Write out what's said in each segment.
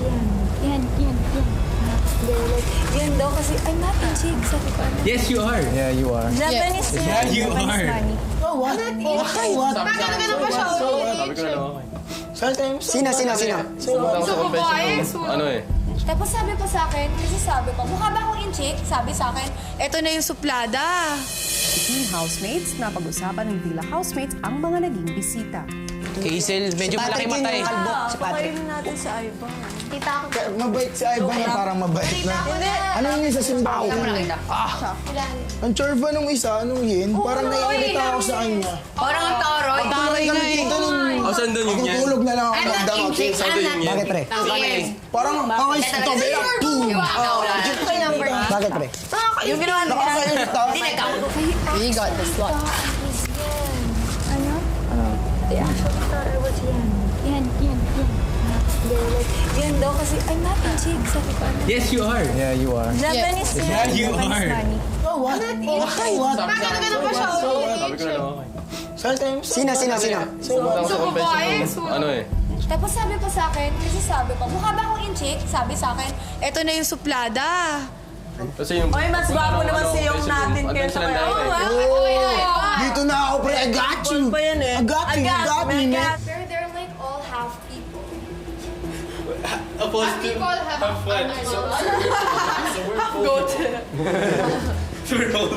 yan. Yan. They're like, yan daw kasi, I'm not in chick. Sabi ko, ano? Yes, you are. Yeah, you are. Japanese yan. Yeah, you Japanese are. money. Oh, what? Okay, what? Ganun pa siya. Sabi ko na lang okay. Sometimes. Sino? Ano eh? Tapos sabi pa sa akin, kasi sabi pa, mukha ba akong in chick? Sabi sa akin, eto na yung suplada. Team housemates na pag-usapan ng Villa housemates ang mga naging bisita. Hazel, medyo malaki mata eh. Si Patrick. natin sa Ivan. Tita ako. Mabait si Ivan na parang mabait na. Ano yung isa simbaw? Ang chorba nung isa, anong yin? Parang naiirita ako sa kanya. Parang ang toroy. Taray nga eh. Oh, saan doon yun yan? Tutulog na lang ako ng damag. Saan doon yun yan? Bakit, pre? Parang angay sa tabi. Boom! Bakit, pre? Yung ginawa nila. Nakakairita. Hindi nagkamot. You got the slot. Ano? They actually thought I was yan. Yan. They're like, yan daw kasi, I'm not in chick. Sabi ko, ano? Yes, you are. Yeah, you are. Japanese yan. Yeah, you Japanese are. money. Oh, what? Okay, what? Ganun pa siya. Sabi ko na lang okay. Sometimes. Sino? Ano eh? Tapos sabi pa sa akin, kasi sabi pa, mukha ba akong in chick? Sabi sa akin, eto na yung suplada. Kasi yung... Oy, mas gwapo naman si Yung natin kaysa kayo. Dito na ako, pre. I got you. Pa yan eh. I got me, man. They're like all half people. Opposed to... Have fun.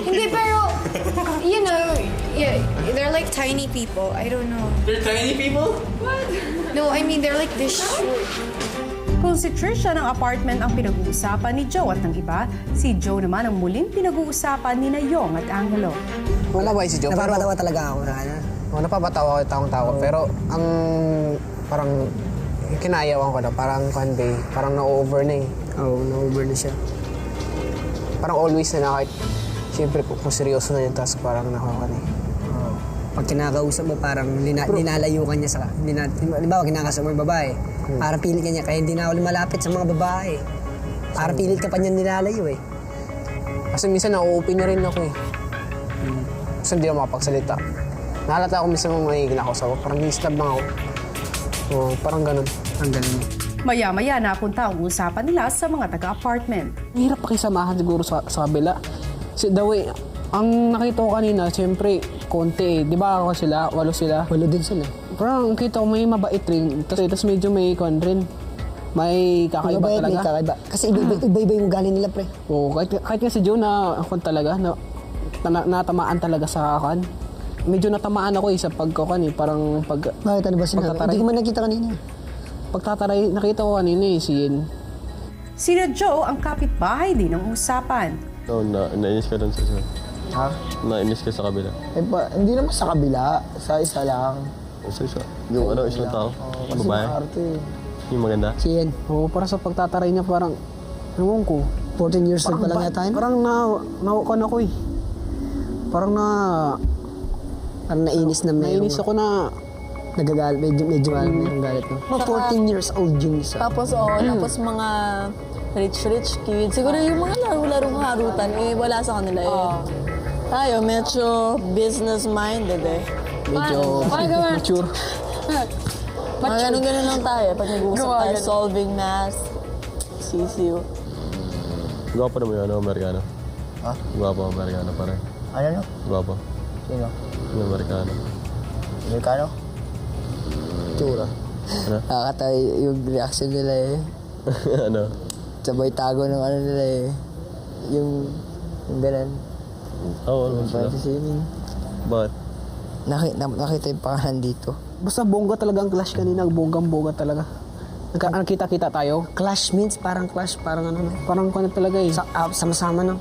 Hindi, pero, you know, yeah, they're like tiny people. I don't know. They're tiny people? No, I mean, they're like this short. Kung si Trisha ng apartment ang pinag-uusapan ni Joe at ng iba, si Joe naman ang muling pinag-uusapan ni Yong at Angelo. Wala ba si Joe? Napapatawa talaga ako na ano. Napapatawa ako taong-tawa. Pero ang parang kinayawan ko na. Parang convey. Parang na-over na eh. Oo, na-over na siya. Parang always na kahit siyempre kung seryoso na yun. Tapos parang nakaka eh. Pag kinakausap mo, parang linalayo ka niya sa... Halimbawa, kinakausap mo yung babae. Parang pilit ka niya, kaya hindi na ako lumalapit sa mga babae. Parang pilit ka pa niyan nilalayo eh. Kasi minsan na-open na rin ako eh. Kasi hindi ako makapagsalita. Nahalata ako minsan mga may kinakausap ko. Parang ni-stab lang ako. Parang ganun. Ang galing. Maya-maya napunta ang usapan nila sa mga taga-apartment. Hirap pakisamahan siguro sa kabila. Kasi the way, ang nakita ko kanina, siyempre, konti eh. Di ba ako sila? 8 sila? 8 din sila. Parang kita ko may mabait rin. Tapos medyo may con rin. May kakaiba Mabait, talaga. may kakaiba. Kasi iba-iba yung galing nila, pre. Oo, kahit nga si Joe na ako talaga, natamaan talaga sa akin. Medyo natamaan ako eh sa pagkukan eh. Parang Bakit ano ba sinabi? Hindi ko man nakita kanina. pagtataray, nakita ko kanina eh, si Yin. Sina Joe ang kapitbahay din ng usapan. No, nainis ka dun sa isa. Ha? Nainis ka sa kabila. Hindi naman sa kabila. Sa isa lang. Sa isa. Yung ano, isang tao. Kasi Babae. maarte eh. Yung maganda. Si Ian, Oo, para sa pagtataray niya parang, ewan ko. 14 years old pa lang yata yun. Parang naukan ako eh. Parang Parang nainis na may... nainis ako na, Nagagalit, medyo galit na yung galit mo. 14 years old yung isa. Tapos tapos mga rich kids. Siguro yung mga laro-larong harutan, wala sa kanila eh. Tayo, medyo business-minded eh. medyo mature. Mga ganun lang tayo pag nag-uusap tayo, solving math, CCU. Gwapo naman yung Amerikano. Ha? Gwapo Amerikano pa rin. Ano no? Gwapo. Sino? Yung Amerikano. Amerikano? Tsura. Ano? Nakakatawa yung reaction nila eh. Ano? Sabay tago ng ano nila eh. Yung ganun. Oo, ano sila? Parang swimming. Bakit? Nakita yung pangalan dito. Basta bongga talaga ang clash kanina, bonggang-bongga talaga. Nakita-kita tayo. Clash means parang clash, parang ano. Parang kanya talaga eh. Sama-sama no.